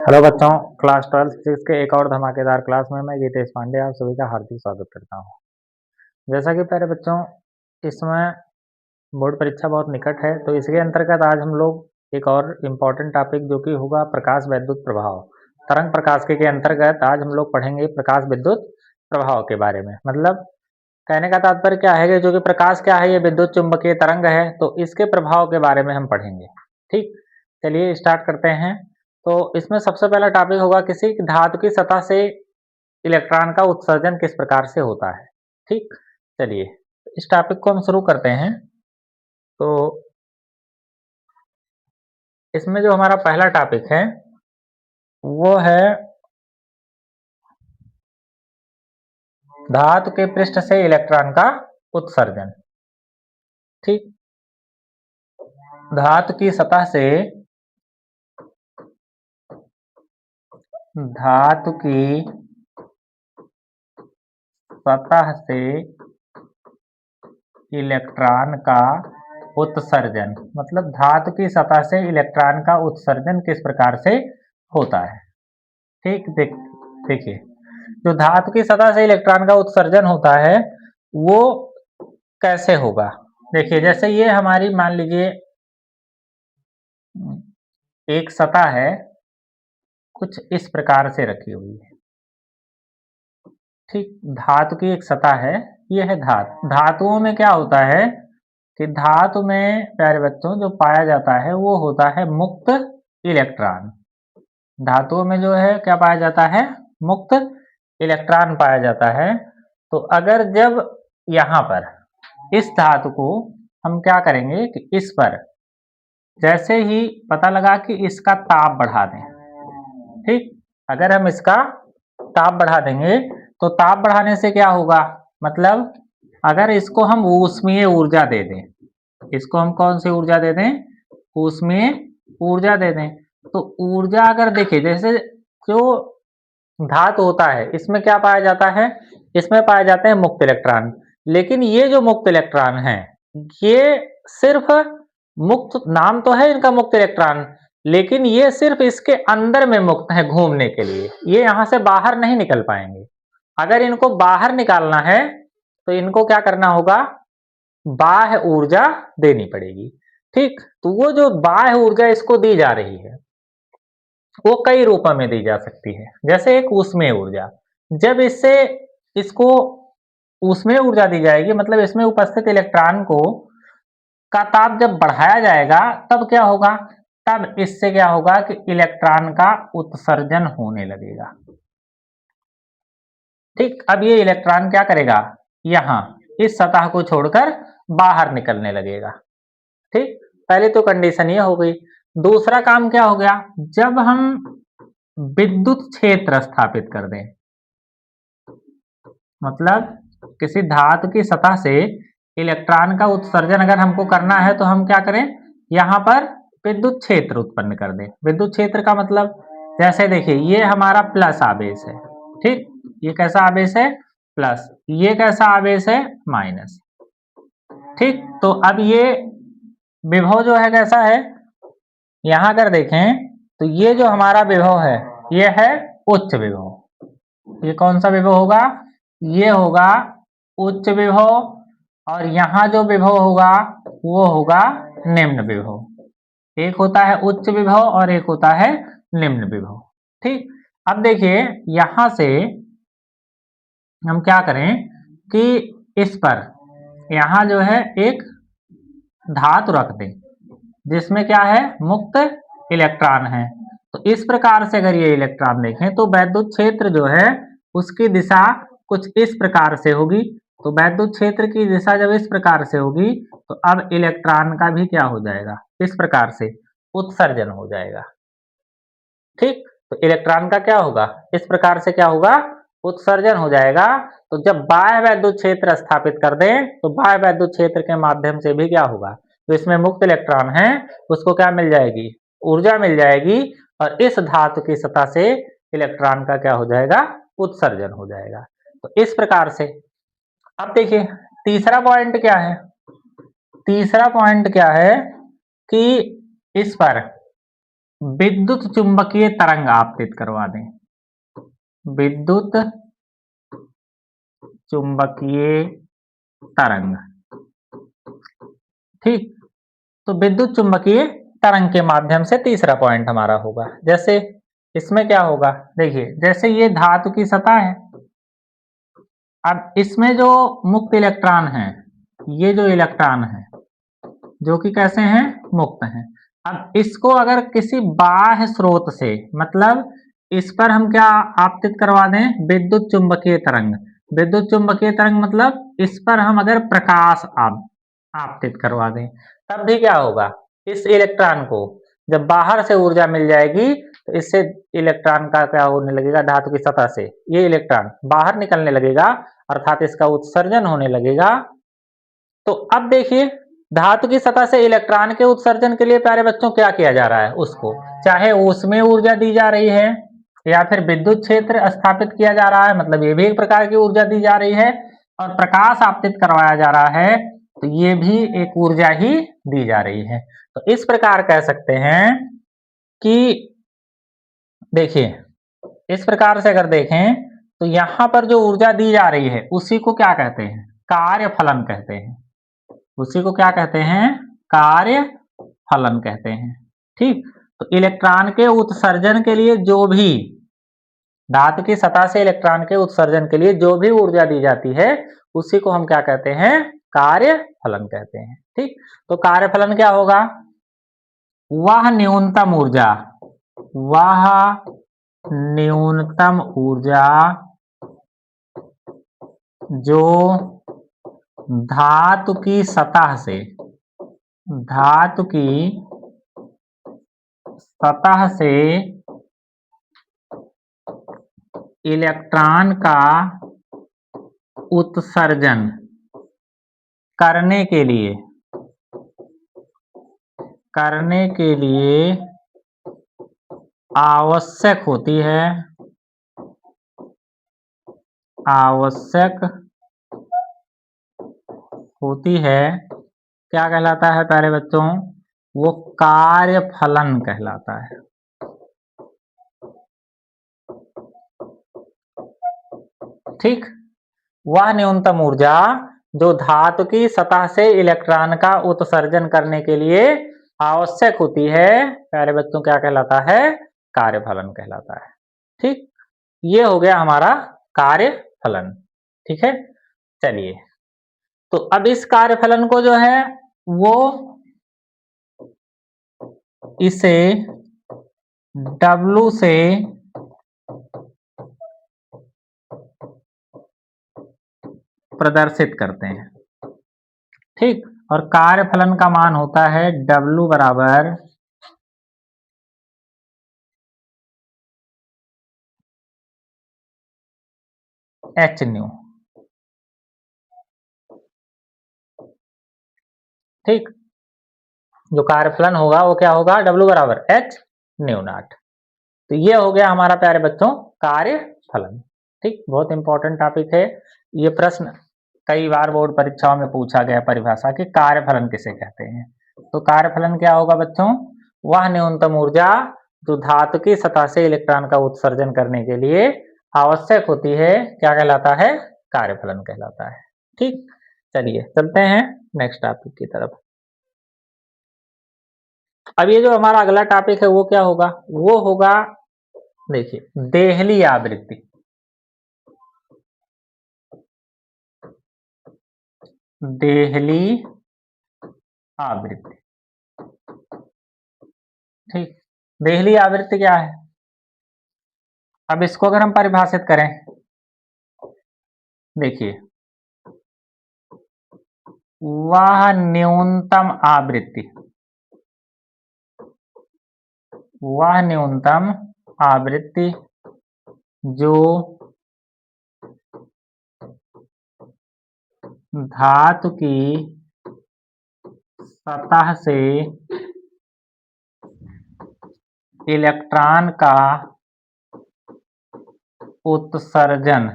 Hello बच्चों, class 12 physics के एक और धमाकेदार क्लास में मैं गीतेश पांडे आप सभी का हार्दिक स्वागत करता हूं। जैसा कि प्यारे बच्चों, इसमें बोर्ड परीक्षा बहुत निकट है, तो इसके अंतर्गत आज हम लोग एक और इम्पोर्टेंट टॉपिक जो कि होगा प्रकाश विद्युत प्रभाव, तरंग प्रकाशिकी के अंतर्गत आज हम लोग पढ़ेंगे प्रकाश विद्युत प्रभाव के बारे में। मतलब कहने का तात्पर्य क्या है कि जो कि प्रकाश क्या है, ये विद्युत चुंबकीय तरंग है, तो इसके प्रभाव के बारे में हम पढ़ेंगे। ठीक, चलिए स्टार्ट करते हैं। तो इसमें सबसे पहला टॉपिक होगा किसी धातु की सतह से इलेक्ट्रॉन का उत्सर्जन किस प्रकार से होता है। ठीक, चलिए इस टॉपिक को हम शुरू करते हैं। तो इसमें जो हमारा पहला टॉपिक है वो है धातु के पृष्ठ से इलेक्ट्रॉन का उत्सर्जन। ठीक, धातु की सतह से धातु की सतह से इलेक्ट्रॉन का उत्सर्जन, मतलब धातु की सतह से इलेक्ट्रॉन का उत्सर्जन किस प्रकार से होता है। ठीक, देखिए जो धातु की सतह से इलेक्ट्रॉन का उत्सर्जन होता है वो कैसे होगा। देखिए जैसे ये हमारी मान लीजिए एक सतह है, कुछ इस प्रकार से रखी हुई है। ठीक, धातु की एक सतह है, ये है धातुओं में क्या होता है कि धातु में प्यारे बच्चों जो पाया जाता है वो होता है मुक्त इलेक्ट्रॉन। धातुओं में जो है क्या पाया जाता है, मुक्त इलेक्ट्रॉन पाया जाता है। तो अगर जब यहाँ पर इस धातु को हम क्या करेंगे कि इस पर जैसे ही पता लगा कि इसका ताप बढ़ा दें, ठीक, अगर हम इसका ताप बढ़ा देंगे तो ताप बढ़ाने से क्या होगा, मतलब अगर इसको हम ऊष्मीय ऊर्जा दे दें, इसको हम कौन सी ऊर्जा दे दें, ऊष्मीय ऊर्जा दे दें, तो ऊर्जा अगर देखें जैसे जो धातु होता है इसमें क्या पाया जाता है, इसमें पाए जाते हैं मुक्त इलेक्ट्रॉन। लेकिन ये जो मुक्त इलेक्ट्रॉन है ये सिर्फ मुक्त, नाम तो है इनका मुक्त इलेक्ट्रॉन, लेकिन ये सिर्फ इसके अंदर में मुक्त है घूमने के लिए, ये यहां से बाहर नहीं निकल पाएंगे। अगर इनको बाहर निकालना है तो इनको क्या करना होगा, बाह्य ऊर्जा देनी पड़ेगी। ठीक, तो वो जो बाह्य ऊर्जा इसको दी जा रही है वो कई रूपों में दी जा सकती है। जैसे एक ऊष्मीय ऊर्जा, जब इससे इसको ऊष्मीय ऊर्जा दी जाएगी, मतलब इसमें उपस्थित इलेक्ट्रॉन को का ताप जब बढ़ाया जाएगा तब क्या होगा, तब इससे क्या होगा कि इलेक्ट्रॉन का उत्सर्जन होने लगेगा। ठीक, अब ये इलेक्ट्रॉन क्या करेगा, यहां इस सतह को छोड़कर बाहर निकलने लगेगा। ठीक, पहले तो कंडीशन ये हो गई। दूसरा काम क्या हो गया, जब हम विद्युत क्षेत्र स्थापित कर दें, मतलब किसी धातु की सतह से इलेक्ट्रॉन का उत्सर्जन अगर हमको करना है तो हम क्या करें, यहां पर विद्युत क्षेत्र उत्पन्न कर दें। विद्युत क्षेत्र का मतलब जैसे देखिए ये हमारा प्लस आवेश है, ठीक, ये कैसा आवेश है, प्लस, ये कैसा आवेश है, माइनस। ठीक, तो अब ये विभव जो है कैसा है, यहां अगर देखें तो ये जो हमारा विभव है ये है उच्च विभव। ये कौन सा विभव होगा, ये होगा उच्च विभव, और यहां जो विभव होगा वो होगा निम्न विभव। एक होता है उच्च विभव और एक होता है निम्न विभव। ठीक, अब देखिए यहां से हम क्या करें कि इस पर यहां जो है एक धातु रख दें जिसमें क्या है, मुक्त इलेक्ट्रॉन है। तो इस प्रकार से अगर ये इलेक्ट्रॉन देखें तो वैद्युत क्षेत्र जो है उसकी दिशा कुछ इस प्रकार से होगी। तो वैद्युत क्षेत्र की दिशा जब इस प्रकार से होगी तो अब इलेक्ट्रॉन का भी क्या हो जाएगा, इस प्रकार से उत्सर्जन हो जाएगा। ठीक, तो इलेक्ट्रॉन का क्या होगा, इस प्रकार से क्या होगा, उत्सर्जन हो जाएगा। तो जब बाह्य वैद्युत क्षेत्र स्थापित कर दें तो बाह्य वैद्युत क्षेत्र के माध्यम से भी क्या होगा, तो इसमें मुक्त इलेक्ट्रॉन है उसको क्या मिल जाएगी, ऊर्जा मिल जाएगी, और इस धातु की सतह से इलेक्ट्रॉन का क्या हो जाएगा, उत्सर्जन हो जाएगा। तो इस प्रकार से अब देखिए तीसरा पॉइंट क्या है, तीसरा पॉइंट क्या है कि इस पर विद्युत चुंबकीय तरंग आपतित करवा दें। विद्युत चुंबकीय तरंग, ठीक। तो विद्युत चुंबकीय तरंग के माध्यम से तीसरा पॉइंट हमारा होगा। जैसे इसमें क्या होगा, देखिए जैसे ये धातु की सतह है, अब इसमें जो मुक्त इलेक्ट्रॉन है, ये जो इलेक्ट्रॉन है जो कि कैसे हैं, मुक्त हैं। अब इसको अगर किसी बाह्य स्रोत से, मतलब इस पर हम क्या आपतित करवा दें, विद्युत चुंबकीय तरंग। विद्युत चुंबकीय तरंग मतलब इस पर हम अगर प्रकाश आपतित करवा दें, तब भी क्या होगा, इस इलेक्ट्रॉन को जब बाहर से ऊर्जा मिल जाएगी तो इससे इलेक्ट्रॉन का क्या होने लगेगा, धातु की सतह से ये इलेक्ट्रॉन बाहर निकलने लगेगा, अर्थात इसका उत्सर्जन होने लगेगा। तो अब देखिए धातु की सतह से इलेक्ट्रॉन के उत्सर्जन के लिए प्यारे बच्चों क्या किया जा रहा है, उसको चाहे उसमें ऊर्जा दी जा रही है या फिर विद्युत क्षेत्र स्थापित किया जा रहा है, मतलब ये भी एक प्रकार की ऊर्जा दी जा रही है, और प्रकाश आपतित करवाया जा रहा है तो ये भी एक ऊर्जा ही दी जा रही है। तो इस प्रकार कह सकते हैं कि देखिए इस प्रकार से अगर देखें तो यहां पर जो ऊर्जा दी जा रही है उसी को क्या कहते हैं, कार्य फलन कहते हैं। उसी को क्या कहते हैं, कार्य फलन कहते हैं, ठीक। तो इलेक्ट्रॉन के उत्सर्जन के लिए जो भी धातु की सतह से इलेक्ट्रॉन के उत्सर्जन के लिए जो भी ऊर्जा दी जाती है उसी को हम क्या कहते हैं, कार्य फलन कहते हैं, ठीक। तो कार्य फलन क्या होगा, वह न्यूनतम ऊर्जा, वह न्यूनतम ऊर्जा जो धातु की सतह से, धातु की सतह से इलेक्ट्रॉन का उत्सर्जन करने के लिए आवश्यक होती है, क्या कहलाता है प्यारे बच्चों, वो कार्य फलन कहलाता है, ठीक। वह न्यूनतम ऊर्जा जो धातु की सतह से इलेक्ट्रॉन का उत्सर्जन करने के लिए आवश्यक होती है, प्यारे बच्चों क्या कहलाता है, कार्य फलन कहलाता है, ठीक। ये हो गया हमारा कार्य फलन, ठीक है। चलिए तो अब इस कार्य फलन को जो है वो इसे W से प्रदर्शित करते हैं, ठीक। और कार्य फलन का मान होता है W बराबर h न्यू, ठीक। जो कार्य फलन होगा वो क्या होगा, W बराबर h न्यू नॉट। तो ये हो गया हमारा प्यारे बच्चों कार्य फलन, ठीक। बहुत इंपॉर्टेंट टॉपिक है ये, प्रश्न कई बार बोर्ड परीक्षाओं में पूछा गया परिभाषा कि कार्य फलन किसे कहते हैं। तो कार्य फलन क्या होगा बच्चों, वह न्यूनतम ऊर्जा जो धातु की सतह से इलेक्ट्रॉन का उत्सर्जन करने के लिए आवश्यक होती है, क्या कहलाता है, कार्य फलन कहलाता है, ठीक। चलिए चलते हैं नेक्स्ट टॉपिक की तरफ। अब ये जो हमारा अगला टॉपिक है वो क्या होगा, वो होगा देखिए देहली आवृत्ति। देहली आवृत्ति, ठीक। देहली आवृत्ति क्या है, अब इसको अगर हम परिभाषित करें, देखिए वह न्यूनतम आवृत्ति, वह न्यूनतम आवृत्ति जो धातु की सतह से इलेक्ट्रॉन का उत्सर्जन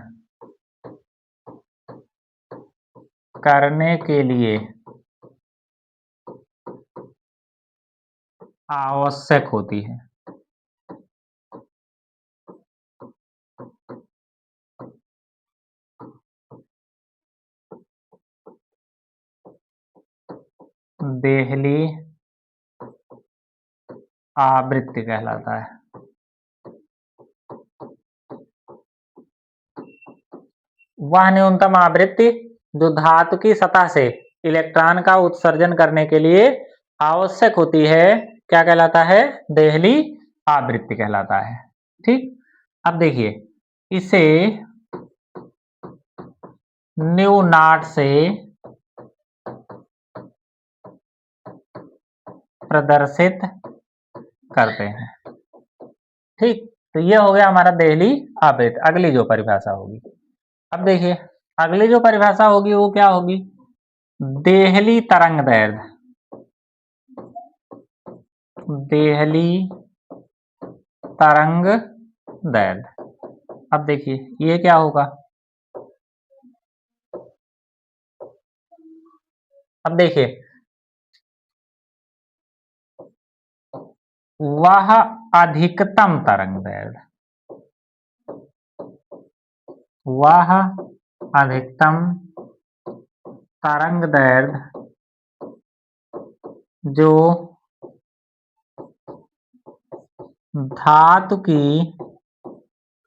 करने के लिए आवश्यक होती है, देहली आवृत्ति कहलाता है। वह न्यूनतम आवृत्ति जो धातु की सतह से इलेक्ट्रॉन का उत्सर्जन करने के लिए आवश्यक होती है, क्या कहलाता है? देहली आवृत्ति कहलाता है। ठीक, अब देखिए इसे न्यू नॉट से प्रदर्शित करते हैं। ठीक, तो ये हो गया हमारा देहली आवृत्ति। अगली जो परिभाषा होगी, अब देखिए अगली जो परिभाषा होगी वो क्या होगी? देहली तरंग दैर्ध्य। देहली तरंग दैर्ध्य। अब देखिए ये क्या होगा? अब देखिए वह अधिकतम तरंग दैर्ध्य, वह अधिकतम तरंग दैर्ध्य जो धातु की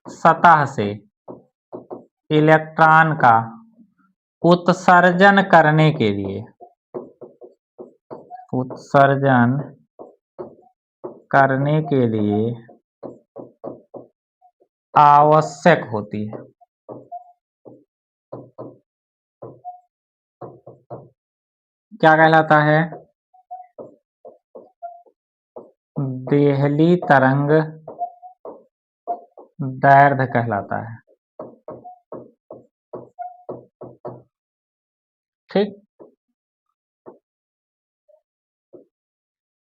सतह से इलेक्ट्रॉन का उत्सर्जन करने के लिए आवश्यक होती है। क्या कहलाता है? देहली तरंग दैर्ध्य कहलाता है। ठीक,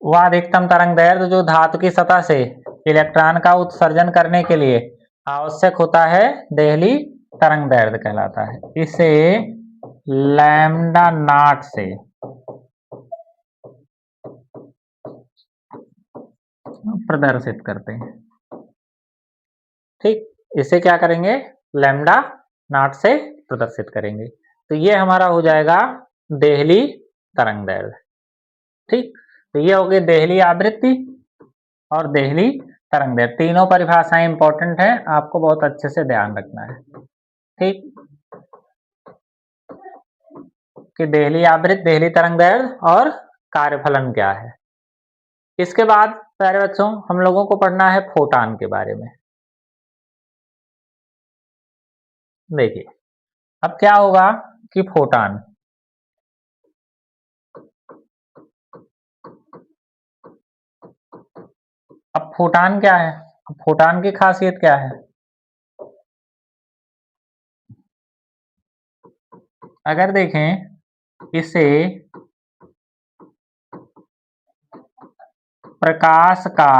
वह अधिकतम तरंग दैर्ध्य जो धातु की सतह से इलेक्ट्रॉन का उत्सर्जन करने के लिए आवश्यक होता है, देहली तरंग दैर्ध्य कहलाता है। इसे लैम्डा नॉट से प्रदर्शित करते हैं। ठीक, इसे क्या करेंगे? लैम्डा नॉट से प्रदर्शित करेंगे। तो ये हमारा हो जाएगा देहली तरंग दैर्ध्य। ठीक, तो ये हो गई देहली आवृत्ति और देहली तरंग दैर्ध्य। तीनों परिभाषाएं इंपॉर्टेंट है, आपको बहुत अच्छे से ध्यान रखना है। ठीक, कि देहली आवृत्ति, देहली तरंग दैर्ध्य और कार्यफलन क्या है। इसके बाद प्यारे बच्चों हम लोगों को पढ़ना है फोटॉन के बारे में। देखिए अब क्या होगा कि फोटॉन, अब फोटॉन क्या है? फोटॉन की खासियत क्या है? अगर देखें इसे प्रकाश का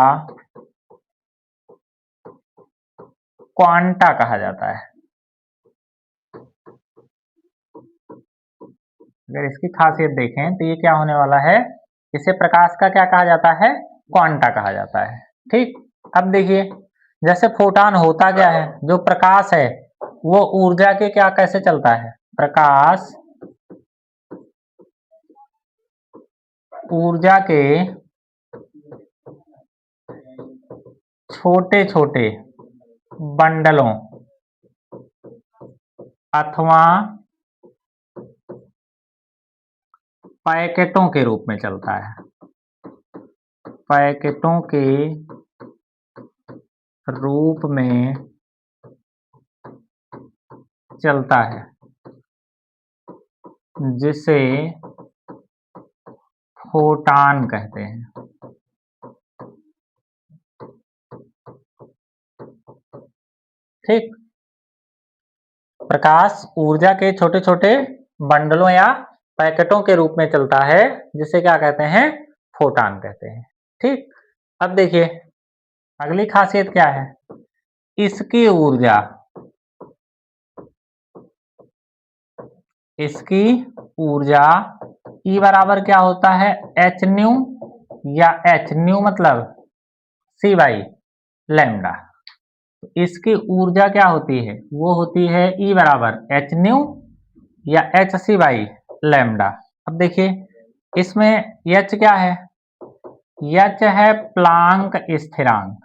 क्वांटा कहा जाता है। अगर इसकी खासियत देखें तो ये क्या होने वाला है? इसे प्रकाश का क्या कहा जाता है? क्वांटा कहा जाता है। ठीक, अब देखिए जैसे फोटॉन होता क्या है? जो प्रकाश है वो ऊर्जा के क्या कैसे चलता है? प्रकाश ऊर्जा के छोटे छोटे बंडलों अथवा पैकेटों के रूप में चलता है। पैकेटों के रूप में चलता है, जिसे फोटॉन कहते हैं। ठीक, प्रकाश ऊर्जा के छोटे छोटे बंडलों या पैकेटों के रूप में चलता है, जिसे क्या कहते हैं? फोटॉन कहते हैं। ठीक, अब देखिए अगली खासियत क्या है? इसकी ऊर्जा E बराबर क्या होता है? एच न्यू, या एच न्यू मतलब C बाई लैम्डा। इसकी ऊर्जा क्या होती है? वो होती है E बराबर एच न्यू या एच सी बाई लैम्डा। अब देखिए इसमें एच क्या है? एच है प्लांक स्थिरांक।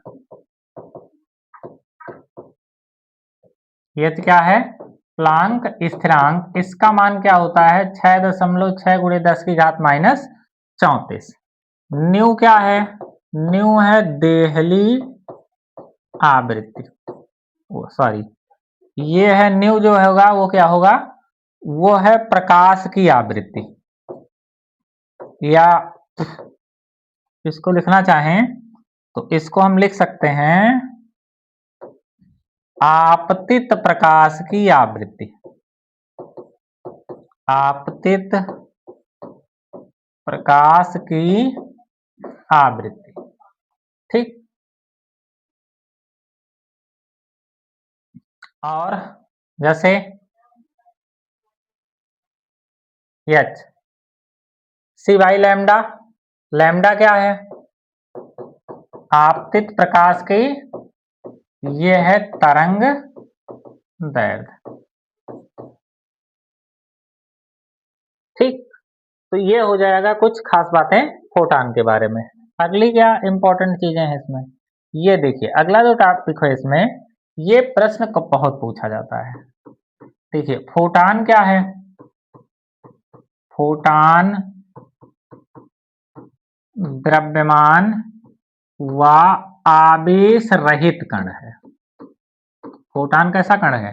एच क्या है? प्लांक स्थिरांक। इसका मान क्या होता है? 6.6 गुणे 10 की घात माइनस 34। न्यू क्या है? न्यू है देहली आवृत्ति। सॉरी, ये है न्यू जो होगा वो क्या होगा? वो है प्रकाश की आवृत्ति, या इसको लिखना चाहें तो इसको हम लिख सकते हैं आपतित प्रकाश की आवृत्ति। आपतित प्रकाश की आवृत्ति। ठीक। और जैसे H C by lambda. Lambda क्या है? आपतित प्रकाश की, ये है तरंग दैर्घ्य। ठीक, तो ये हो जाएगा कुछ खास बातें फोटान के बारे में। अगली क्या इंपॉर्टेंट चीजें हैं इसमें, ये देखिए अगला जो टॉपिक है इसमें, ये प्रश्न को बहुत पूछा जाता है। देखिए फोटान क्या है? फोटान द्रव्यमान व आवेश रहित कण है। फोटान कैसा कण है?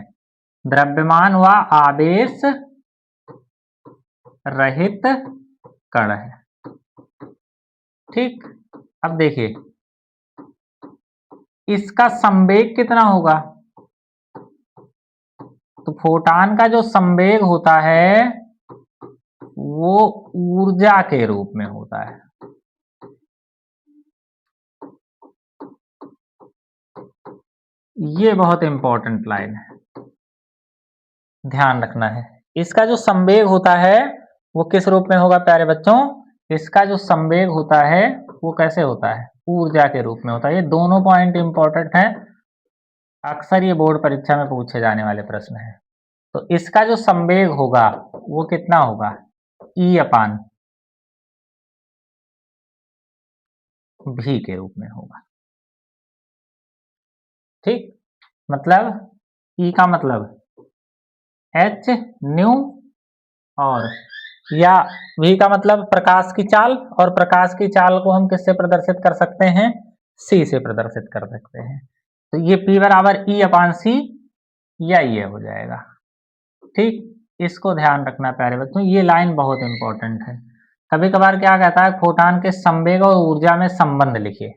द्रव्यमान व आवेश रहित कण है। ठीक, अब देखिए इसका संवेग कितना होगा? तो फोटान का जो संवेग होता है वो ऊर्जा के रूप में होता है। ये बहुत इंपॉर्टेंट लाइन है, ध्यान रखना है। इसका जो संवेग होता है वो किस रूप में होगा प्यारे बच्चों? इसका जो संवेग होता है वो कैसे होता है? ऊर्जा के रूप में होता है। ये दोनों पॉइंट इंपॉर्टेंट हैं, अक्सर ये बोर्ड परीक्षा में पूछे जाने वाले प्रश्न हैं। तो इसका जो संवेग होगा वो कितना होगा? ई अपान भी के रूप में होगा। ठीक, मतलब ई का मतलब एच न्यू, और या वी का मतलब प्रकाश की चाल, और प्रकाश की चाल को हम किससे प्रदर्शित कर सकते हैं? सी से प्रदर्शित कर सकते हैं। तो ये P बराबर ई अपान सी, या ये हो जाएगा। ठीक, इसको ध्यान रखना प्यारे बच्चों, ये लाइन बहुत इंपॉर्टेंट है। कभी कभार क्या कहता है, फोटान के संवेग और ऊर्जा में संबंध लिखिए।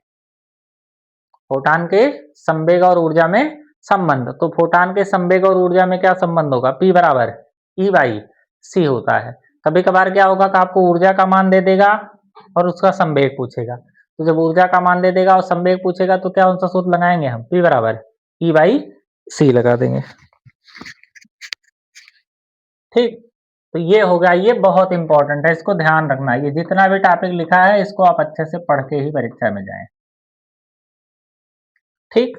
फोटान के संवेग और ऊर्जा में संबंध, तो फोटान के संवेग और ऊर्जा में क्या संबंध होगा? P बराबर ई बाई सी होता है। कभी कभार क्या होगा कि आपको ऊर्जा का मान दे देगा और उसका संवेग पूछेगा, तो जब ऊर्जा का मान दे देगा और संवेग पूछेगा तो क्या उनका सूत्र लगाएंगे हम? P बराबर ई बाई सी लगा देंगे। ठीक, तो ये हो गया, ये बहुत इंपॉर्टेंट है, इसको ध्यान रखना। ये जितना भी टॉपिक लिखा है इसको आप अच्छे से पढ़ के ही परीक्षा में जाएं। ठीक,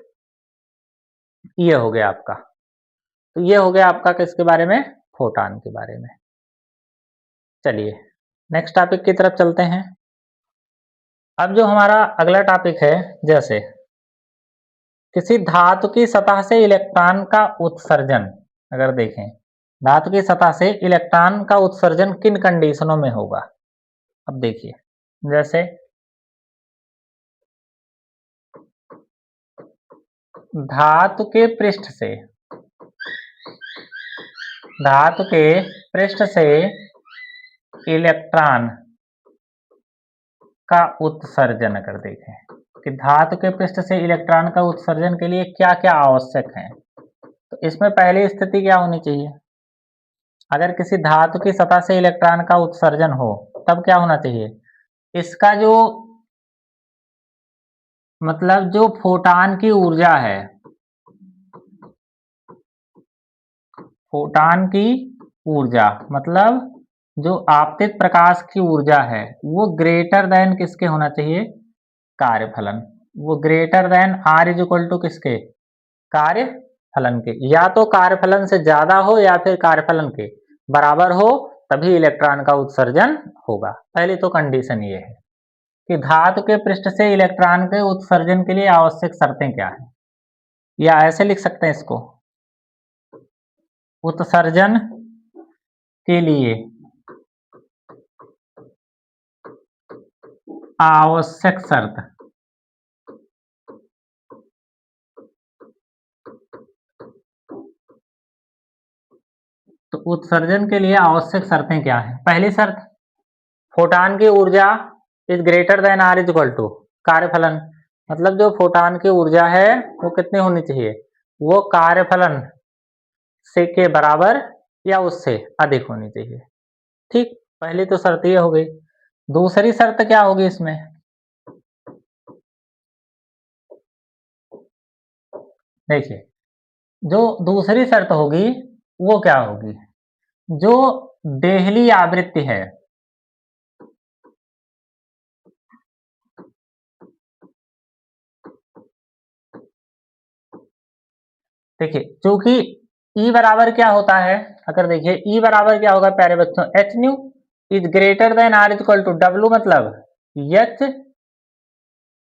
ये हो गया आपका। तो ये हो गया आपका किसके बारे में? फोटान के बारे में। चलिए नेक्स्ट टॉपिक की तरफ चलते हैं। अब जो हमारा अगला टॉपिक है, जैसे किसी धातु की सतह से इलेक्ट्रॉन का उत्सर्जन, अगर देखें धातु की सतह से इलेक्ट्रॉन का उत्सर्जन किन कंडीशनों में होगा? अब देखिए जैसे धातु के पृष्ठ से, धातु के पृष्ठ से इलेक्ट्रॉन का उत्सर्जन अगर देखें कि धातु के पृष्ठ से इलेक्ट्रॉन का उत्सर्जन के लिए क्या क्या आवश्यक है, तो इसमें पहली स्थिति क्या होनी चाहिए? अगर किसी धातु की सतह से इलेक्ट्रॉन का उत्सर्जन हो तब क्या होना चाहिए? इसका जो मतलब जो फोटान की ऊर्जा है, फोटान की ऊर्जा मतलब जो आपतित प्रकाश की ऊर्जा है वो ग्रेटर देन किसके होना चाहिए? कार्यफलन। वो greater than are is equal to किसके? कार्यफलन के। या तो कार्यफलन से ज्यादा हो या फिर कार्यफलन के बराबर हो, तभी इलेक्ट्रॉन का उत्सर्जन होगा। पहली तो कंडीशन ये है कि धातु के पृष्ठ से इलेक्ट्रॉन के उत्सर्जन के लिए आवश्यक शर्तें क्या है, या ऐसे लिख सकते हैं इसको, उत्सर्जन के लिए आवश्यक शर्त। तो उत्सर्जन के लिए आवश्यक शर्तें क्या है? पहली शर्त, फोटान की ऊर्जा is greater than are is equal to कार्यफलन, मतलब जो फोटान की ऊर्जा है वो कितनी होनी चाहिए, वो कार्यफलन से के बराबर या उससे अधिक होनी चाहिए। ठीक, पहली तो शर्त ये हो गई। दूसरी शर्त क्या होगी इसमें, देखिए जो दूसरी शर्त होगी वो क्या होगी, जो देहली आवृत्ति है, देखिए क्योंकि E बराबर क्या होता है, अगर देखिए E बराबर क्या होगा प्यारे बच्चों, H nu is greater than or equal to W, मतलब एच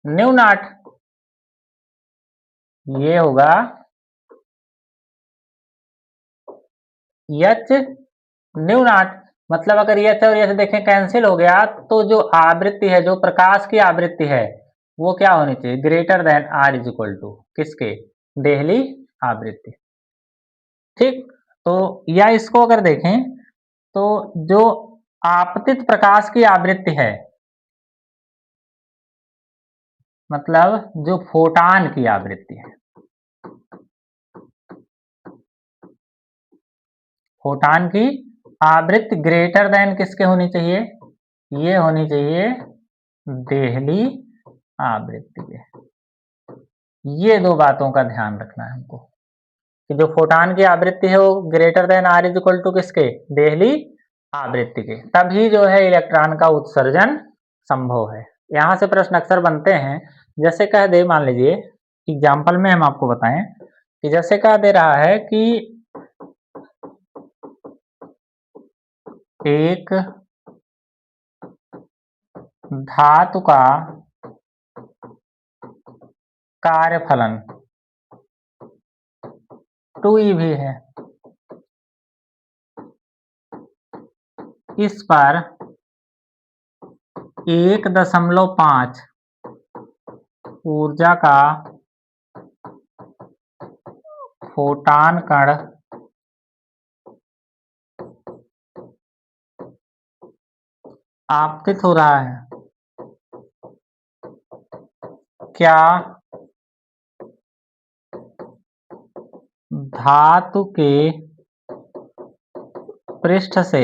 न्यू नॉट, ये होगा एच न्यू नॉट। मतलब अगर एच और एच देखें कैंसिल हो गया, तो जो आवृत्ति है, जो प्रकाश की आवृत्ति है, वो क्या होनी चाहिए, greater than are is equal to किसके, देहली आवृत्ति। ठीक, तो या इसको अगर देखें तो जो आपतित प्रकाश की आवृत्ति है, मतलब जो फोटान की आवृत्ति है, फोटान की आवृत्ति ग्रेटर देन किसके होनी चाहिए, ये होनी चाहिए देहली आवृत्ति के। ये दो बातों का ध्यान रखना है हमको कि जो फोटान की आवृत्ति है वो greater than are is equal to किसके, देहली आवृत्ति के, तभी जो है इलेक्ट्रॉन का उत्सर्जन संभव है। यहाँ से प्रश्न अक्सर बनते हैं, जैसे कह दे, मान लीजिए एग्जाम्पल में हम आपको बताएं कि जैसे कह दे रहा है कि एक धातु का कार्यफलन 2eV है, इस पर 1.5 ऊर्जा का फोटान कण आपतित हो रहा है, क्या धातु के पृष्ठ से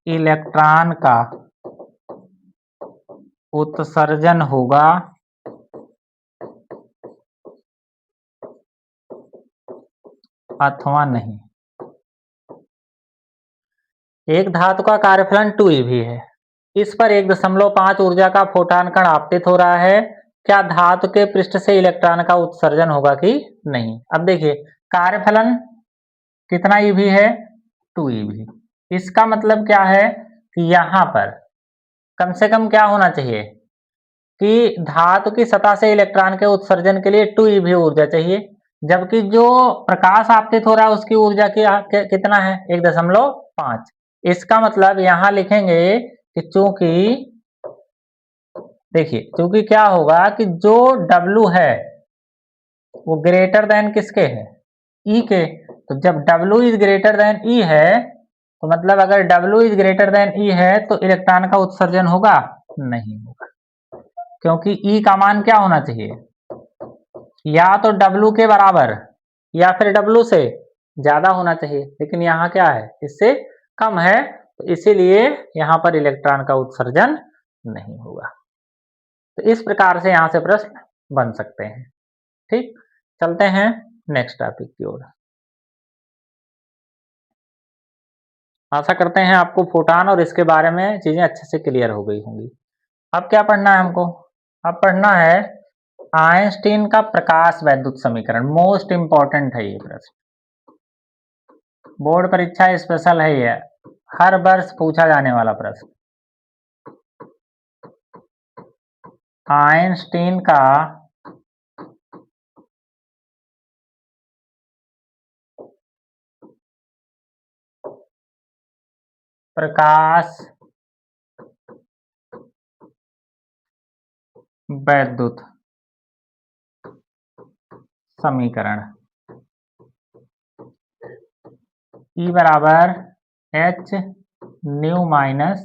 इलेक्ट्रॉन का उत्सर्जन होगा अथवा नहीं। एक धातु का कार्यफलन 2eV है, इस पर 1.5 ऊर्जा का फोटान कण आपतित हो रहा है, क्या धातु के पृष्ठ से इलेक्ट्रॉन का उत्सर्जन होगा कि नहीं। अब देखिए कार्यफलन कितना eV है, 2eV। इसका मतलब क्या है कि यहाँ पर कम से कम क्या होना चाहिए कि धातु की सतह से इलेक्ट्रॉन के उत्सर्जन के लिए 2eV ऊर्जा चाहिए, जबकि जो प्रकाश आपतित हो रहा है उसकी ऊर्जा कितना है, 1.5। इसका मतलब यहां लिखेंगे कि चूंकि देखिए, चूंकि क्या होगा कि जो W है वो ग्रेटर देन किसके है, E के, तो जब W is greater then E है, तो मतलब अगर W is greater then E है तो इलेक्ट्रॉन का उत्सर्जन होगा, नहीं होगा, क्योंकि E का मान क्या होना चाहिए, या तो W के बराबर या फिर W से ज्यादा होना चाहिए, लेकिन यहाँ क्या है, इससे कम है, तो इसीलिए यहाँ पर इलेक्ट्रॉन का उत्सर्जन नहीं होगा। तो इस प्रकार से यहाँ से प्रश्न बन सकते हैं। ठीक, चलते हैं नेक्स्ट टॉपिक की ओर। आशा करते हैं आपको फोटान और इसके बारे में चीजें अच्छे से क्लियर हो गई होंगी। अब क्या पढ़ना है हमको, अब पढ़ना है आइंस्टीन का प्रकाश वैद्युत समीकरण। मोस्ट इंपॉर्टेंट है ये प्रश्न, बोर्ड परीक्षा स्पेशल है ये, हर वर्ष पूछा जाने वाला प्रश्न। आइंस्टीन का प्रकाश वैद्युत समीकरण E बराबर h new minus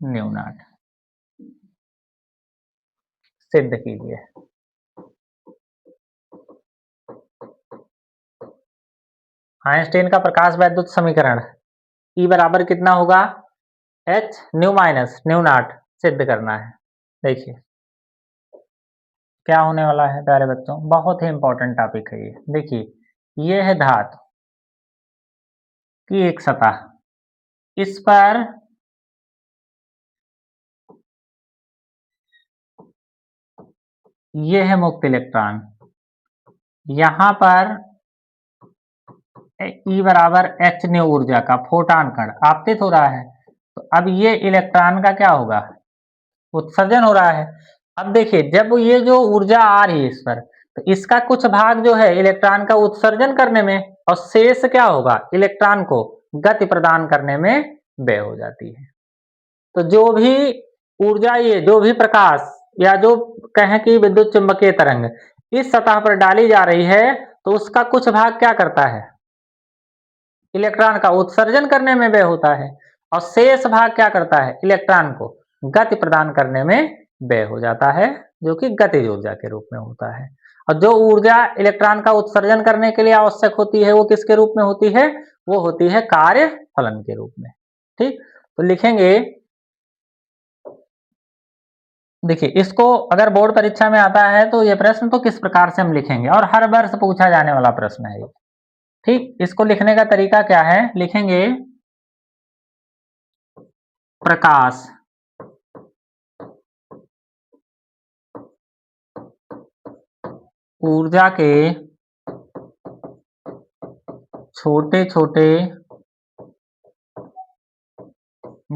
new not सिद्ध कीजिए। आइंस्टीन का प्रकाश वैद्युत समीकरण E बराबर कितना होगा, h new minus new not सिद्ध करना है। देखिए क्या होने वाला है प्यारे बच्चों, बहुत ही इंपॉर्टेंट टॉपिक है ये। देखिए ये है धातु की एक सतह, इस पर ये है मुक्त इलेक्ट्रॉन, यहां पर E बराबर h न्यू ऊर्जा का फोटान कण आपतित हो रहा है, तो अब ये इलेक्ट्रॉन का क्या होगा, उत्सर्जन हो रहा है। अब देखिए जब ये जो ऊर्जा आ रही है इस पर, तो इसका कुछ भाग जो है इलेक्ट्रॉन का उत्सर्जन करने में, और शेष क्या होगा, इलेक्ट्रॉन को गति प्रदान करने में व्यय हो जाती है। तो जो भी ऊर्जा, ये जो भी प्रकाश या जो कहें कि विद्युत चुंबकीय तरंग इस सतह पर डाली जा रही है, तो उसका कुछ भाग क्या करता है, इलेक्ट्रॉन का उत्सर्जन करने में व्यय होता है, और शेष भाग क्या करता है, इलेक्ट्रॉन को गति प्रदान करने में व्यय हो जाता है, जो कि गतिज ऊर्जा के रूप में होता है। और जो ऊर्जा इलेक्ट्रॉन का उत्सर्जन करने के लिए आवश्यक होती है वो किसके रूप में होती है, वो होती है कार्य फलन के रूप में। ठीक, तो लिखेंगे, देखिए इसको अगर बोर्ड परीक्षा में आता है तो ये प्रश्न तो किस प्रकार से हम लिखेंगे, और हर वर्ष पूछा जाने वाला प्रश्न है ये। ठीक, इसको लिखने का तरीका क्या है, लिखेंगे प्रकाश ऊर्जा के छोटे छोटे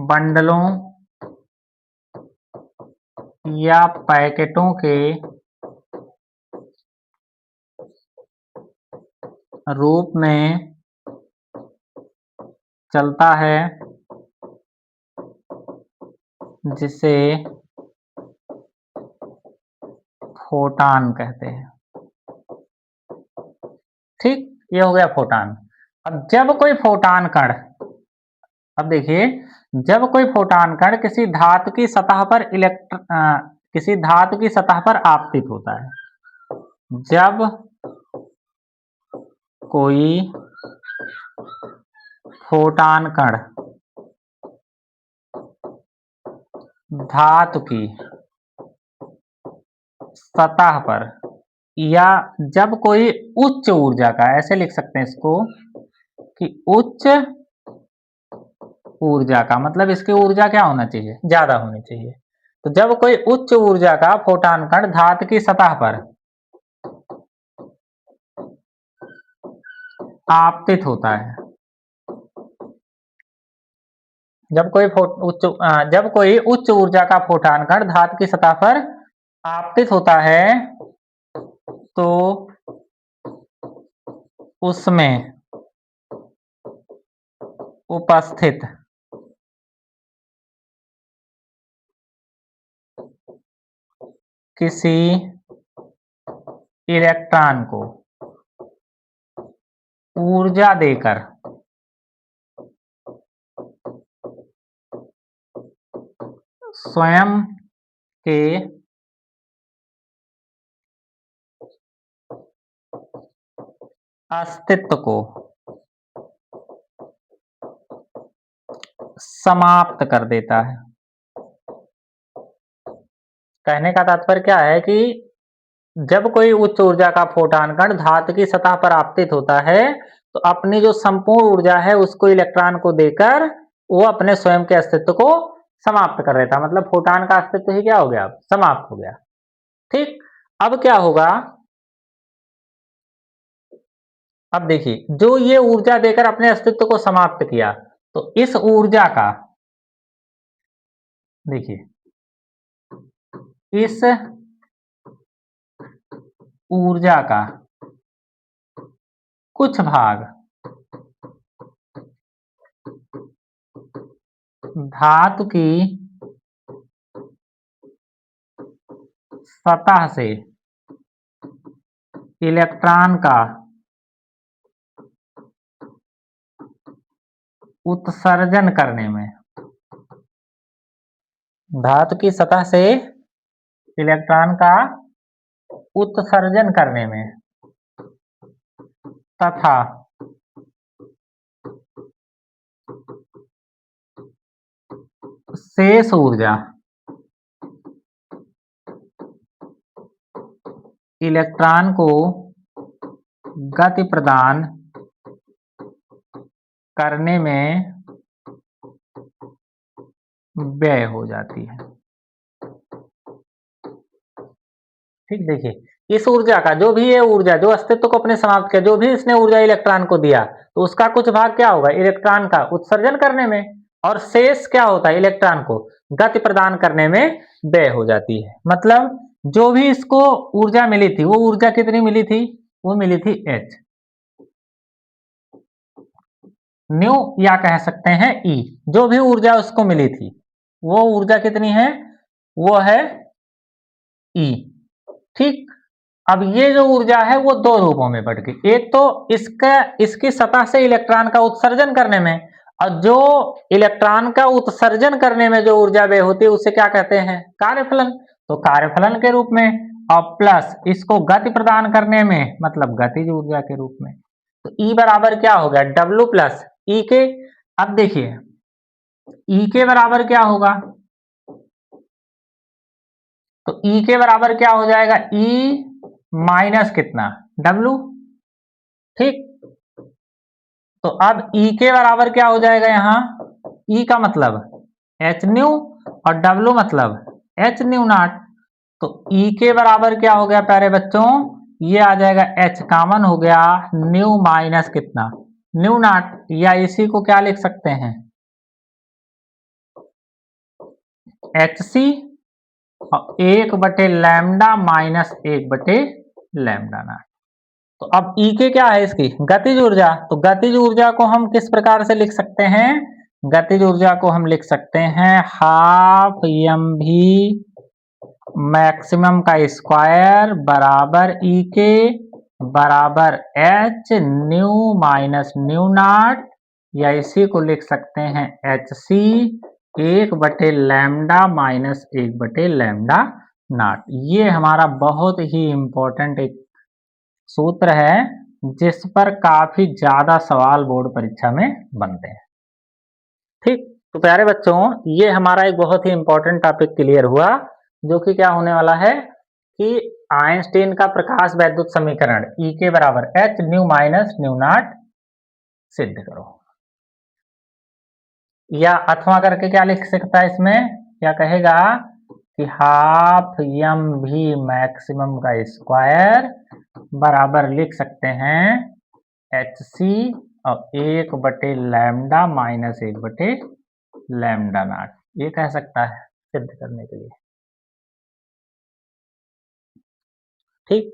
बंडलों या पैकेटों के रूप में चलता है, जिसे फोटान कहते हैं। ठीक, ये हो गया फोटान। अब जब कोई फोटान कण, अब देखिए जब कोई फोटान कण किसी धातु की सतह पर किसी धातु की सतह पर आपतित होता है, जब कोई फोटान कण धातु की सतह पर, या जब कोई उच्च ऊर्जा का, ऐसे लिख सकते हैं इसको कि उच्च ऊर्जा का, मतलब इसकी ऊर्जा क्या होना चाहिए, ज्यादा होनी चाहिए। तो जब कोई उच्च ऊर्जा का फोटान कण धातु की सतह पर आपतित होता है, जब कोई उच्च ऊर्जा का फोटान कण धातु की सतह पर आपतित होता है, तो उसमें उपस्थित किसी इलेक्ट्रॉन को ऊर्जा देकर स्वयं के अस्तित्व को समाप्त कर देता है। कहने का तात्पर्य क्या है कि जब कोई उच्च ऊर्जा का फोटान कण धातु की सतह पर आपतित होता है, तो अपनी जो संपूर्ण ऊर्जा है उसको इलेक्ट्रॉन को देकर वो अपने स्वयं के अस्तित्व को समाप्त कर देता है। मतलब फोटान का अस्तित्व ही क्या हो गया, समाप्त हो गया। ठीक, अब क्या होगा, अब देखिए, जो ये ऊर्जा देकर अपने अस्तित्व को समाप्त किया, तो इस ऊर्जा का, देखिए, इस ऊर्जा का कुछ भाग धातु की सतह से इलेक्ट्रॉन का उत्सर्जन करने में, धातु की सतह से इलेक्ट्रॉन का उत्सर्जन करने में तथा शेष ऊर्जा इलेक्ट्रॉन को गति प्रदान करने में व्यय हो जाती है। ठीक, देखिए, इस ऊर्जा का, जो भी ये ऊर्जा, जो अस्तित्व को अपने समाप्त किया, जो भी इसने ऊर्जा इलेक्ट्रॉन को दिया, तो उसका कुछ भाग क्या होगा, इलेक्ट्रॉन का उत्सर्जन करने में, और शेष क्या होता है, इलेक्ट्रॉन को गति प्रदान करने में व्यय हो जाती है। मतलब जो भी इसको ऊर्जा मिली थी, वो ऊर्जा कितनी मिली थी, वो मिली थी H, न्यू, या कह सकते हैं E। जो भी ऊर्जा उसको मिली थी, वो ऊर्जा कितनी है, वो है E। ठीक, अब ये जो ऊर्जा है वो दो रूपों में बट गई, एक तो इसकी सतह से इलेक्ट्रॉन का उत्सर्जन करने में, और जो इलेक्ट्रॉन का उत्सर्जन करने में जो ऊर्जा व्यय होती है उसे क्या कहते हैं, कार्यफलन। तो कार्यफलन के रूप में, और प्लस इसको गति प्रदान करने में, मतलब गतिज ऊर्जा के रूप में। तो E बराबर क्या हो गया, W प्लस E के। अब देखिए, E के बराबर क्या होगा, तो E के बराबर क्या हो जाएगा, E माइनस कितना, W। ठीक, तो अब E के बराबर क्या हो जाएगा, यहाँ E का मतलब H न्यू और W मतलब H न्यू नॉट। तो E के बराबर क्या हो गया प्यारे बच्चों, ये आ जाएगा H कॉमन हो गया, न्यू माइनस कितना, न्यू नॉट, या इसी को क्या लिख सकते हैं, HC, और 1/लैम्डा माइनस 1/लैम्डा नॉट। तो अब E के क्या है, इसकी गतिज ऊर्जा, तो गतिज ऊर्जा को हम किस प्रकार से लिख सकते हैं, गतिज ऊर्जा को हम लिख सकते हैं हाफ mv मैक्सिमम का स्क्वायर बराबर E के बराबर H new minus new not, या इसी को लिख सकते हैं HC 1/लैम्डा माइनस 1/लैम्डा नॉट। ये हमारा बहुत ही इंपॉर्टेंट एक सूत्र है, जिस पर काफी ज्यादा सवाल बोर्ड परीक्षा में बनते हैं। ठीक, तो प्यारे बच्चों, ये हमारा एक बहुत ही इंपॉर्टेंट टॉपिक क्लियर हुआ, जो कि क्या होने वाला है कि आइंस्टीन का प्रकाश वैद्युत समीकरण E के बराबर H new minus new not सिद्ध करो, या अथवा करके क्या लिख सकता है, इसमें क्या कहेगा कि हाफ mv मैक्सिमम का स्क्वायर बराबर लिख सकते हैं HC और 1/लैम्डा माइनस 1/लैम्डा नॉट, ये कह सकता है सिद्ध करने के लिए। ठीक,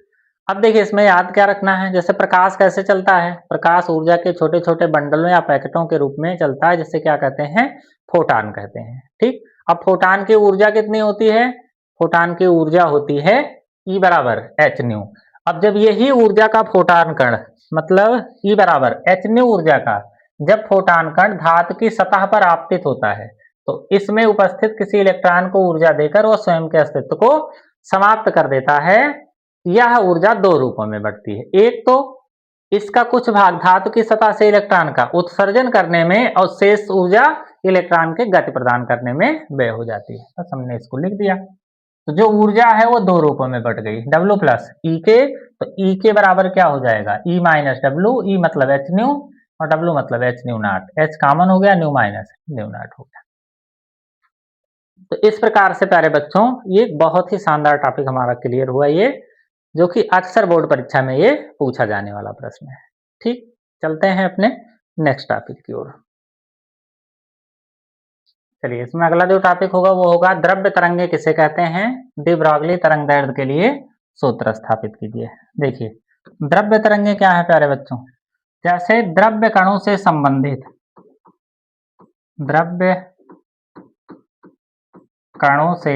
अब देखिए, इसमें याद क्या रखना है, जैसे प्रकाश कैसे चलता है, प्रकाश ऊर्जा के छोटे छोटे बंडलों या पैकेटों के रूप में चलता है, जिसे क्या कहते हैं, फोटान कहते हैं। ठीक, अब फोटान की ऊर्जा कितनी होती है, फोटान की ऊर्जा होती है E बराबर H न्यू। अब जब यही ऊर्जा का फोटान कण, मतलब E बराबर H न्यू ऊर्जा का, जब फोटान कण धातु की सतह पर आपतित होता है, तो इसमें उपस्थित किसी इलेक्ट्रॉन को ऊर्जा देकर वो स्वयं के अस्तित्व को समाप्त कर देता है। यह ऊर्जा दो रूपों में बढ़ती है, एक तो इसका कुछ भाग धातु की सतह से इलेक्ट्रॉन का उत्सर्जन करने में, और शेष ऊर्जा इलेक्ट्रॉन के गति प्रदान करने में व्यय हो जाती है। बस हमने इसको लिख दिया। तो जो ऊर्जा है वो दो रूपों में बढ़ गई, W प्लस E के, तो E के बराबर क्या हो जाएगा, E माइनस W, E मतलब H न्यू और W मतलब H new not, H common हो गया, न्यू माइनस न्यू नॉट हो गया। तो इस प्रकार से प्यारे बच्चों, ये बहुत ही शानदार टॉपिक हमारा क्लियर हुआ, ये जो कि अक्सर बोर्ड परीक्षा में ये पूछा जाने वाला प्रश्न है। ठीक, चलते हैं अपने नेक्स्ट टॉपिक की ओर। चलिए, इसमें अगला जो टॉपिक होगा वो होगा द्रव्य तरंगे किसे कहते हैं। डी ब्रॉगली तरंगदैर्ध्य के लिए सूत्र स्थापित कीजिए। देखिए, द्रव्य तरंगे क्या है प्यारे बच्चों, जैसे द्रव्य कणों से संबंधित, द्रव्य कणों से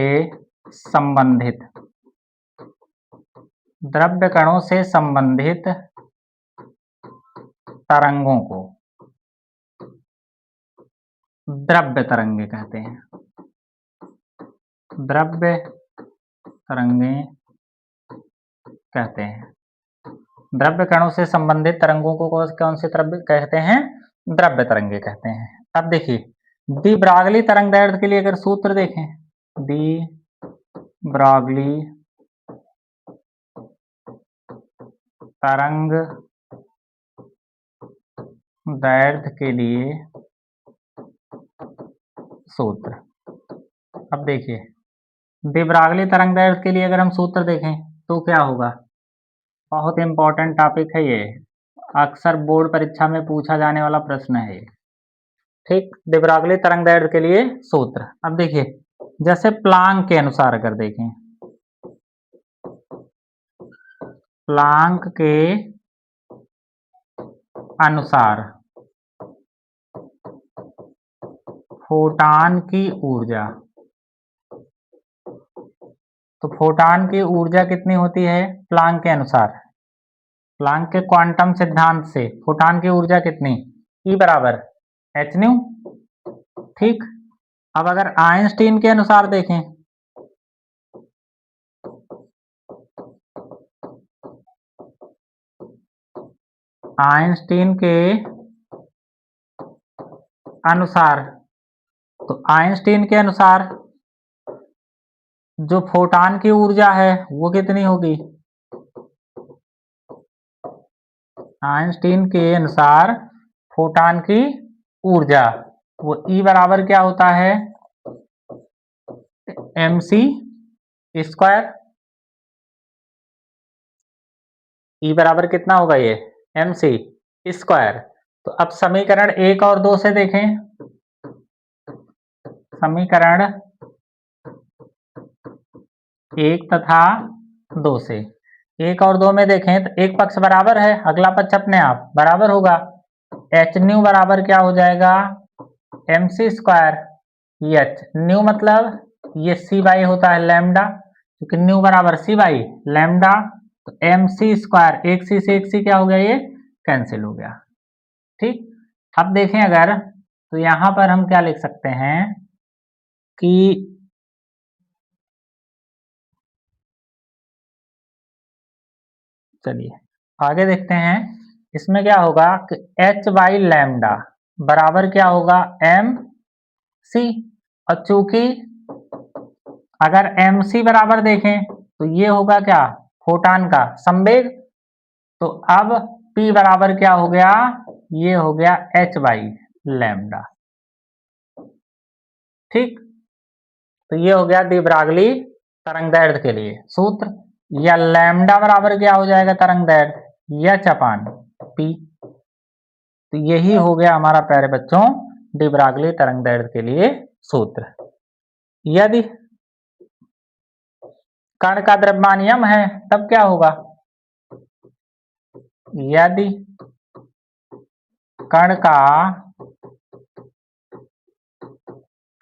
संबंधित, द्रव्य कणों से संबंधित तरंगों को द्रव्य तरंगे कहते हैं। द्रव्य तरंगे कहते हैं। द्रव्य कणों से संबंधित तरंगों को कौन से द्रव्य कहते हैं, द्रव्य तरंगे कहते हैं। अब देखिए, डी ब्रॉगली तरंगदैर्ध्य के लिए अगर सूत्र देखें, डी ब्रॉगली तरंग दैर्ध्य के लिए सूत्र। अब देखिए, डी ब्रॉगली तरंगदैर्ध्य के लिए अगर हम सूत्र देखें तो क्या होगा, बहुत इंपॉर्टेंट टॉपिक है ये, अक्सर बोर्ड परीक्षा में पूछा जाने वाला प्रश्न है ये। ठीक, डी ब्रॉगली तरंगदैर्ध्य के लिए सूत्र। अब देखिए, जैसे प्लांक के अनुसार अगर देखें, प्लांक के अनुसार फोटॉन की ऊर्जा, तो फोटॉन की ऊर्जा कितनी होती है प्लांक के अनुसार, प्लांक के क्वांटम सिद्धांत से फोटॉन की ऊर्जा कितनी, E बराबर h न्यू। ठीक, अब अगर आइंस्टीन के अनुसार देखें, आइंस्टीन के अनुसार, तो आइंस्टीन के अनुसार जो फोटॉन की ऊर्जा है वो कितनी होगी, आइंस्टीन के अनुसार फोटॉन की ऊर्जा वो E बराबर क्या होता है, mc स्क्वायर। E बराबर कितना होगा ये, mc स्क्वायर। तो अब समीकरण 1 और 2 से देखें, समीकरण 1 तथा 2 से, 1 और 2 में देखें तो एक पक्ष बराबर है, अगला पक्ष अपने आप बराबर होगा, एच न्यू बराबर क्या हो जाएगा, M C square. H nu मतलब ये सी बाई होता है लैम्डा, क्योंकि न्यू बराबर सी बाई लैम्डा, तो एम सी स्क्वायर, एक सी से एक सी क्या हो गया, ये कैंसिल हो गया। ठीक, अब देखें अगर तो यहां पर हम क्या लिख सकते हैं कि चलिए आगे देखते हैं, इसमें क्या होगा कि एच बाई लैम्डा बराबर क्या होगा, एम सी। और चूंकि अगर एम सी बराबर देखें तो ये होगा क्या, फोटॉन का संवेग, तो अब P बराबर क्या हो गया, ये हो गया h बाई लैम्डा। ठीक, तो ये हो गया डी ब्रॉगली तरंगदैर्ध्य के लिए सूत्र, या लैम्डा बराबर क्या हो जाएगा तरंगदैर्ध्य, एच अपान पी। तो यही हो गया हमारा प्यारे बच्चों डी ब्रॉगली तरंगदैर्ध्य के लिए सूत्र। यदि कण का द्रव्यमान m है तब क्या होगा, यदि कण का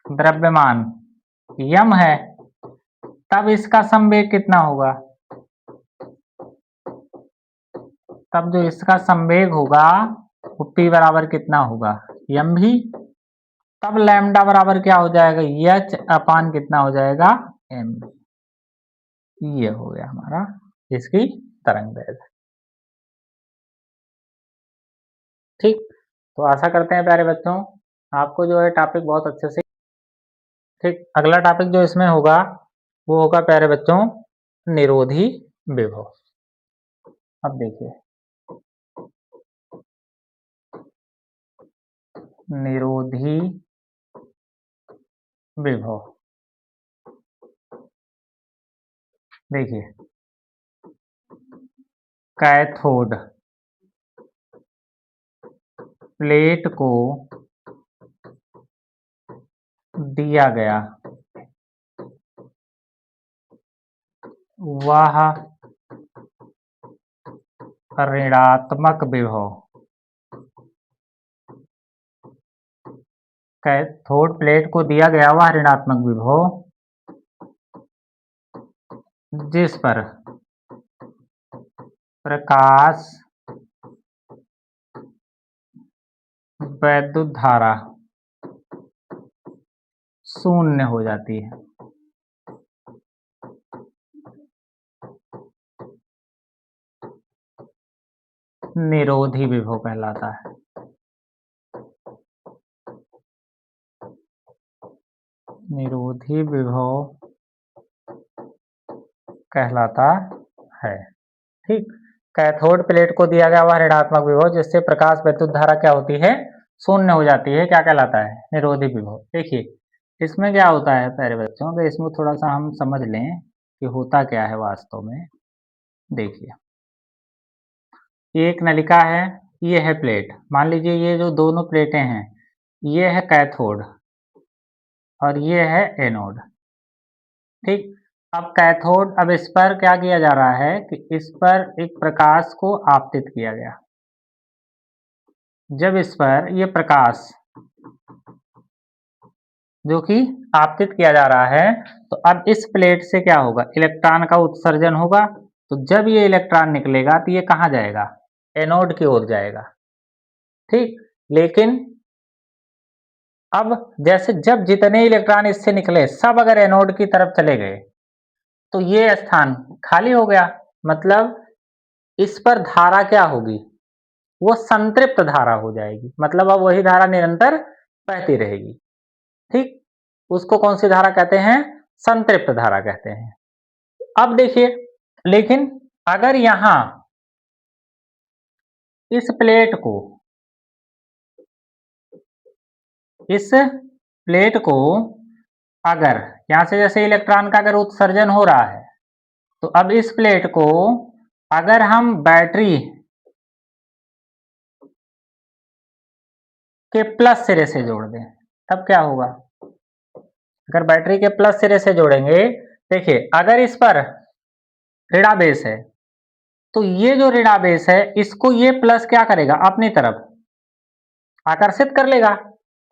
द्रव्यमान m है तब इसका संवेग कितना होगा, तब जो इसका संवेग होगा वो P बराबर कितना होगा, m भी। तब लैम्डा बराबर क्या हो जाएगा, h अपान कितना हो जाएगा, m। ये हो गया हमारा इसकी तरंगदैर्ध्य। ठीक, तो आशा करते हैं प्यारे बच्चों आपको जो है टॉपिक बहुत अच्छे से। ठीक, अगला टॉपिक जो इसमें होगा वो होगा प्यारे बच्चों निरोधी विभव। अब देखिए, निरोधी विभव, देखिए कैथोड प्लेट को दिया गया वह ऋणात्मक विभव, कैथोड प्लेट को दिया गया वह ऋणात्मक विभव जिस पर प्रकाश वैद्युत धारा शून्य हो जाती है। निरोधी विभव कहलाता है। निरोधी विभव कहलाता है। ठीक, कैथोड प्लेट को दिया गया वह ऋणात्मक विभव जिससे प्रकाश वैद्युत धारा क्या होती है, शून्य हो जाती है, क्या कहलाता है, निरोधी विभव। देखिए इसमें क्या होता है प्यारे बच्चों, तो इसमें थोड़ा सा हम समझ लें कि होता क्या है वास्तव में। देखिए एक नलिका है, ये है प्लेट, मान लीजिए ये जो दोनों प्लेटें हैं ये है कैथोड और ये है एनोड। ठीक, अब कैथोड, अब इस पर क्या किया जा रहा है कि इस पर एक प्रकाश को आपतित किया गया। जब इस पर ये प्रकाश जो कि आपतित किया जा रहा है, तो अब इस प्लेट से क्या होगा, इलेक्ट्रॉन का उत्सर्जन होगा। तो जब ये इलेक्ट्रॉन निकलेगा तो ये कहाँ जाएगा, एनोड की ओर जाएगा। ठीक, लेकिन अब जैसे जब जितने इलेक्ट्रॉन इससे निकले सब अगर एनोड की तरफ चले गए तो ये स्थान खाली हो गया। मतलब इस पर धारा क्या होगी, वो संतृप्त धारा हो जाएगी। मतलब अब वही धारा निरंतर बहती रहेगी। ठीक, उसको कौन सी धारा कहते हैं, संतृप्त धारा कहते हैं। अब देखिए, लेकिन अगर यहां इस प्लेट को, इस प्लेट को अगर यहां से जैसे इलेक्ट्रॉन का अगर उत्सर्जन हो रहा है, तो अब इस प्लेट को अगर हम बैटरी के प्लस सिरे से जोड़ दें तब क्या होगा। अगर बैटरी के प्लस सिरे से जोड़ेंगे, देखिए अगर इस पर ऋणावेश है तो ये जो ऋणावेश है इसको ये प्लस क्या करेगा, अपनी तरफ आकर्षित कर लेगा।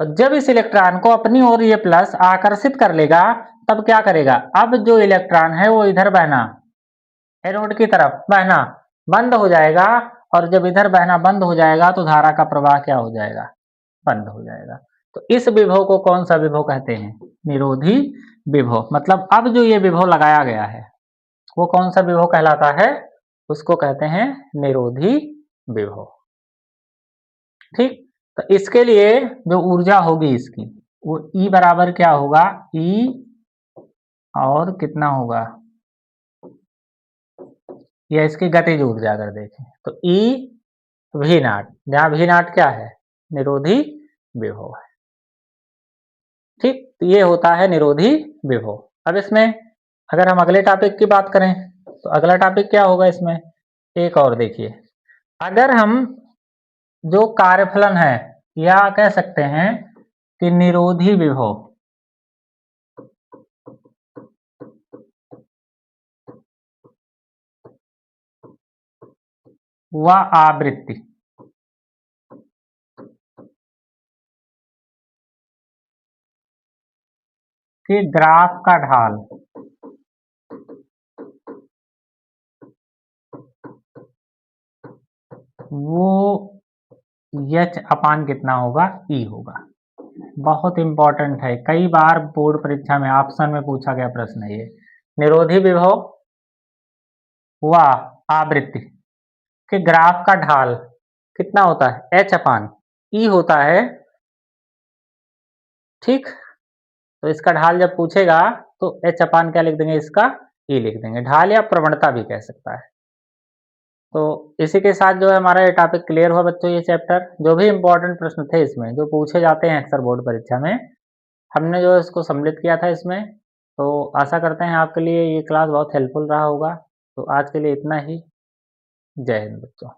और जब इस इलेक्ट्रॉन को अपनी ओर ये प्लस आकर्षित कर लेगा तब क्या करेगा, अब जो इलेक्ट्रॉन है वो इधर बहना, एनोड की तरफ बहना बंद हो जाएगा। और जब इधर बहना बंद हो जाएगा तो धारा का प्रवाह क्या हो जाएगा, बंद हो जाएगा। तो इस विभव को कौन सा विभव कहते हैं, निरोधी विभव। मतलब अब जो ये विभव लगाया गया है वो कौन सा विभव कहलाता है, उसको कहते हैं निरोधी विभव। ठीक, तो इसके लिए जो ऊर्जा होगी इसकी वो E बराबर क्या होगा, E और कितना होगा, या इसकी गतिज ऊर्जा अगर देखें तो E V नॉट, जहां V नॉट क्या है, निरोधी विभव है। ठीक, तो ये होता है निरोधी विभव। अब इसमें अगर हम अगले टॉपिक की बात करें तो अगला टॉपिक क्या होगा इसमें, एक और देखिए, अगर हम जो कार्यफलन है या कह सकते हैं कि निरोधी विभव व आवृत्ति के ग्राफ का ढाल वो एच अपान कितना होगा, ई होगा। बहुत इंपॉर्टेंट है, कई बार बोर्ड परीक्षा में ऑप्शन में पूछा गया प्रश्न है ये। निरोधी विभव व आवृत्ति के ग्राफ का ढाल कितना होता है, एच अपान ई होता है। ठीक, तो इसका ढाल जब पूछेगा तो एच अपान क्या लिख देंगे, इसका ई लिख देंगे। ढाल या प्रवणता भी कह सकता है। तो इसी के साथ जो है हमारा ये टॉपिक क्लियर हुआ बच्चों। ये चैप्टर जो भी इंपॉर्टेंट प्रश्न थे इसमें जो पूछे जाते हैं अक्सर बोर्ड परीक्षा में, हमने जो इसको सम्मिलित किया था इसमें। तो आशा करते हैं आपके लिए ये क्लास बहुत हेल्पफुल रहा होगा। तो आज के लिए इतना ही। जय हिंद बच्चों।